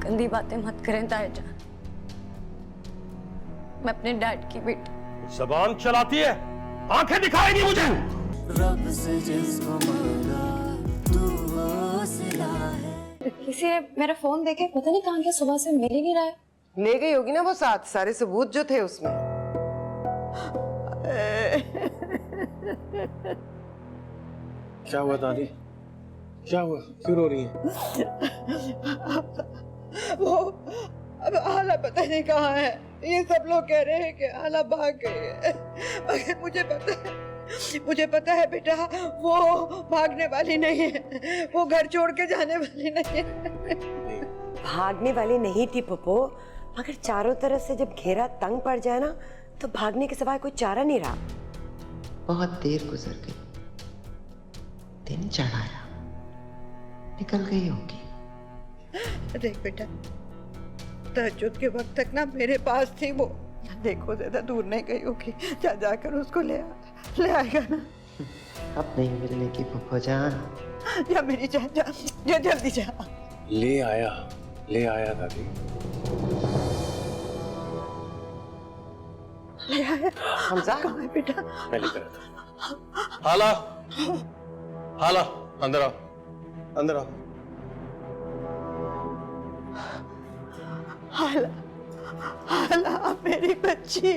गंदी बातें मत करें ताया जान। मैं अपने डैड की बेटी। जबान चलाती है, आंखें दिखाई नहीं मुझे। रब से जिसको मांगा तू हौसला है। किसी ने मेरा फोन देखे, पता नहीं कहाँ गया, सुबह से मिल ही नहीं रहा है। ले गई होगी ना वो साथ, सारे सबूत जो थे उसमें। क्या हुआ दादी? क्या हुआ? क्यों रो रही हैं? वो अब आला पता नहीं कहाँ है। ये सब लोग कह रहे हैं कि आला भाग गई है, मगर मुझे पता है बेटा, वो भागने वाली नहीं है, वो घर छोड़ के जाने वाली नहीं है। भागने वाली नहीं थी पप्पू, मगर चारों तरफ से जब घेरा तंग पड़ जाए ना, तो भागने के सिवाय कोई चारा नहीं रहा। बहुत देर गुजर गई, दिन चढ़ाया, निकल गई होगी। देख बेटा, तहज्जुद के वक्त तक ना मेरे पास थी वो। देखो ज्यादा दूर नहीं गई होगी, जाकर उसको ले आएगा ना। अब नहीं मिलने की फूफो जान। जा मेरी जान, जा जल्दी जा। ले आया दादी। ले आया। हमजा कहाँ है बेटा? मैं लेकर आता। हाला अंदर आओ। हाला मेरी बच्ची।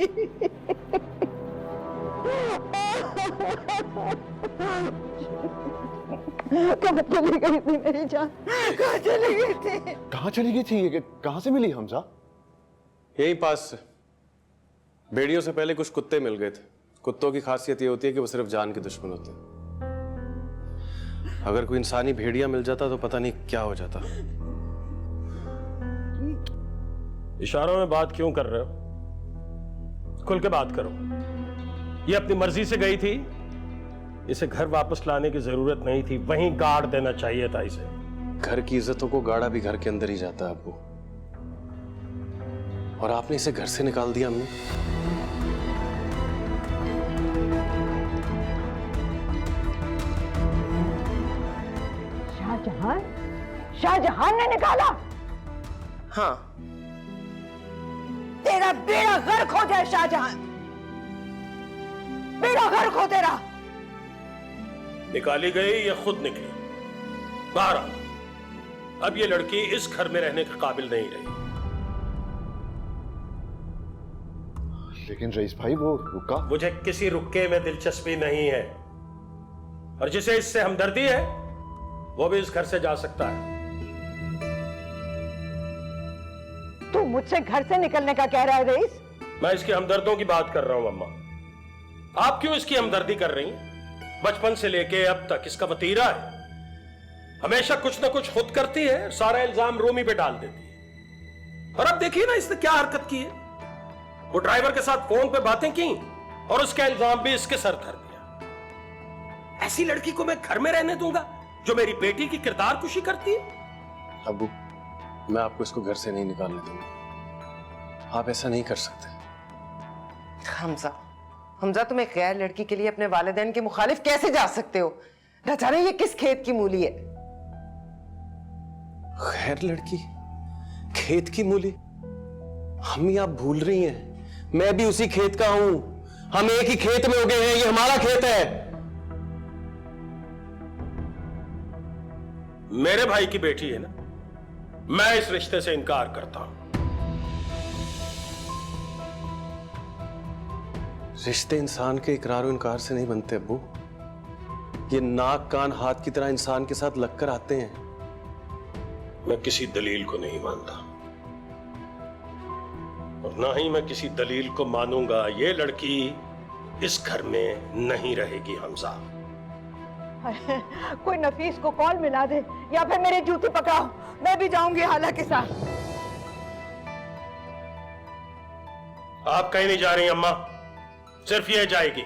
कहाँ चली गई थी मेरी जान? कहाँ चली गई थी? कहाँ चली गई थी? ये कहाँ से मिली हमजा? यहीं पास से। भेड़ियों से पहले कुछ कुत्ते मिल गए थे। कुत्तों की खासियत ये होती है कि वो सिर्फ जान के दुश्मन होते हैं। अगर कोई इंसानी भेड़िया मिल जाता तो पता नहीं क्या हो जाता। इशारों में बात क्यों कर रहे हो? खुल के बात करो। ये अपनी मर्जी से गई थी, इसे घर वापस लाने की जरूरत नहीं थी, वहीं गाड़ देना चाहिए था इसे। घर की इज्जतों को गाड़ा भी घर के अंदर ही जाता है अब्बू, और आपने इसे घर से निकाल दिया। अम्मी, शाहजहान ने निकाला? हाँ, तेरा बेड़ा गर्क हो जाए शाहजहान, बेड़ा गर्क हो तेरा। निकाली गई या खुद निकली? बाहर आ। अब ये लड़की इस घर में रहने के काबिल नहीं रही। लेकिन रईस भाई वो रुका। मुझे किसी रुके में दिलचस्पी नहीं है, और जिसे इससे हमदर्दी है वो भी इस घर से जा सकता है। तू मुझसे घर से निकलने का कह रहा है रईस? मैं इसकी हमदर्दों की बात कर रहा हूं अम्मा। आप क्यों इसकी हमदर्दी कर रही हैं? बचपन से लेके अब तक इसका वतीरा है, हमेशा कुछ ना कुछ खुद करती है, सारा इल्जाम रोमी पे डाल देती है। और अब देखिए ना इसने क्या हरकत की है। वो ड्राइवर के साथ फोन पे बातें की और उसका इल्जाम भी इसके सर धर दिया। ऐसी लड़की को मैं घर में रहने दूंगा जो मेरी बेटी की किरदार कुशी करती है? अब्बू, मैं आपको इसको घर से नहीं निकालने दूंगा। आप ऐसा नहीं कर सकते। हमजा तुम एक गैर लड़की के लिए अपने वालिदैन के मुखालिफ कैसे जा सकते हो? न जाने ये किस खेत की मूली है। गैर लड़की? खेत की मूली? अम्मी, आप भूल रही हैं, मैं भी उसी खेत का हूं। हम एक ही खेत में उगे हैं, ये हमारा खेत है। मेरे भाई की बेटी है ना, मैं इस रिश्ते से इनकार करता हूं। रिश्ते इंसान के इकरार और इनकार से नहीं बनते अब्बू। ये नाक कान हाथ की तरह इंसान के साथ लगकर आते हैं। मैं किसी दलील को नहीं मानता, और ना ही मैं किसी दलील को मानूंगा। ये लड़की इस घर में नहीं रहेगी हमजा। कोई नफीस को कॉल मिला दे या फिर मेरे जूते पकड़ाओ, मैं भी जाऊंगी हाला के साथ। आप कहीं नहीं जा रही अम्मा, सिर्फ ये जाएगी।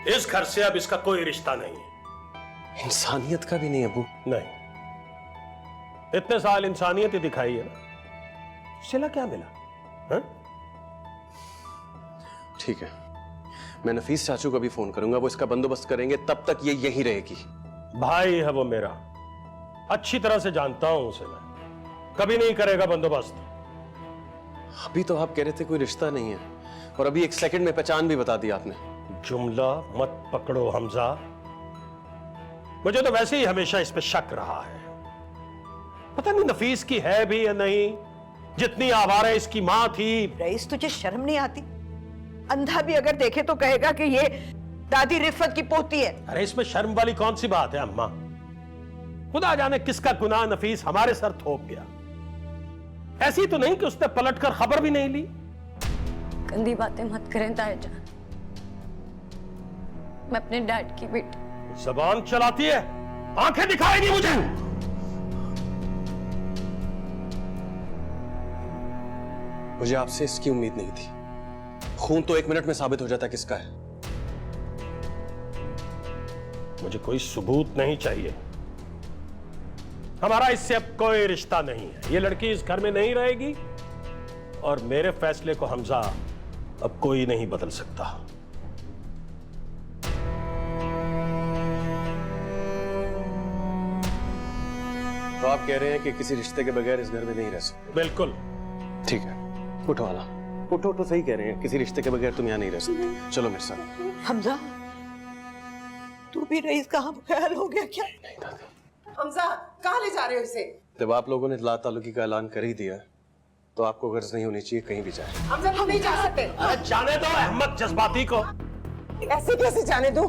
इस घर से अब इसका कोई रिश्ता नहीं है। इंसानियत का भी नहीं अब्बू। नहीं, इतने साल इंसानियत ही दिखाई है ना, सिला क्या मिला? हाँ? ठीक है, मैं नफीस चाचू को भी फोन करूंगा, वो इसका बंदोबस्त करेंगे। तब तक ये यहीं रहेगी। भाई है वो मेरा, अच्छी तरह से जानता हूं उसे मैं। कभी नहीं करेगा बंदोबस्त। अभी तो आप कह रहे थे कोई रिश्ता नहीं है, और अभी 1 सेकंड में पहचान भी बता दी आपने। जुमला मत पकड़ो हमजा, मुझे तो वैसे ही हमेशा इस पे शक रहा है। पता नहीं नफीस की है भी या नहीं, जितनी आवारा इसकी मां थी। रईस, तुझे शर्म नहीं आती? अंधा भी अगर देखे तो कहेगा कि ये दादी रिफत की पोती है। अरे इसमें शर्म वाली कौन सी बात है अम्मा? खुदा जाने किसका गुनाह नफीस हमारे सर थोप गया। ऐसी तो नहीं कि उसने पलटकर खबर भी नहीं ली। गंदी बातें मत करें ताया जान, मैं अपने डैड की बेटी। जबान चलाती है, आंखें दिखाएगी मुझे। मुझे आपसे इसकी उम्मीद नहीं थी। खून तो 1 मिनट में साबित हो जाता किसका है। मुझे कोई सबूत नहीं चाहिए। हमारा इससे अब कोई रिश्ता नहीं है। ये लड़की इस घर में नहीं रहेगी, और मेरे फैसले को हमजा अब कोई नहीं बदल सकता। तो आप कह रहे हैं कि किसी रिश्ते के बगैर इस घर में नहीं रह सकते? बिल्कुल। ठीक है, उठो आला, उठो। तो सही कह रहे हैं, किसी रिश्ते के बगैर तुम यहाँ नहीं रह सकते। चलो मेरे साथ। हमजा, तू भी रईस का हम ख्याल हो गया क्या? नहीं दादी। हमजा, कहाँ ले जा रहे हो इसे? जब आप लोगों ने ला ताल्लुकी का ऐलान कर ही दिया, तो आपको गर्ज नहीं होनी चाहिए कहीं भी जाए। हमजा, हम नहीं जा सकते। अरे जाने दो अहमद जज्बाती को। ऐसे कैसे जाने दूं?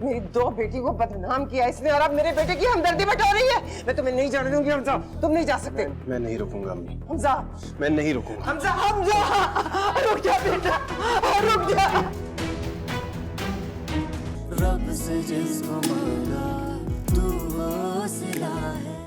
मेरी 2 बेटी को बदनाम किया इसने, और अब मेरे बेटे की हमदर्दी बटो रही है। मैं तुम्हें नहीं जाने दूंगी हमजा, तुम नहीं जा सकते। मैं नहीं रुकूंगा अम्मी, हमजा, मैं नहीं रुकूंगा। हमजा, हमजा, रुक जा बेटा, रुक जा। रब से जिसको मांगा तू वो सिला है।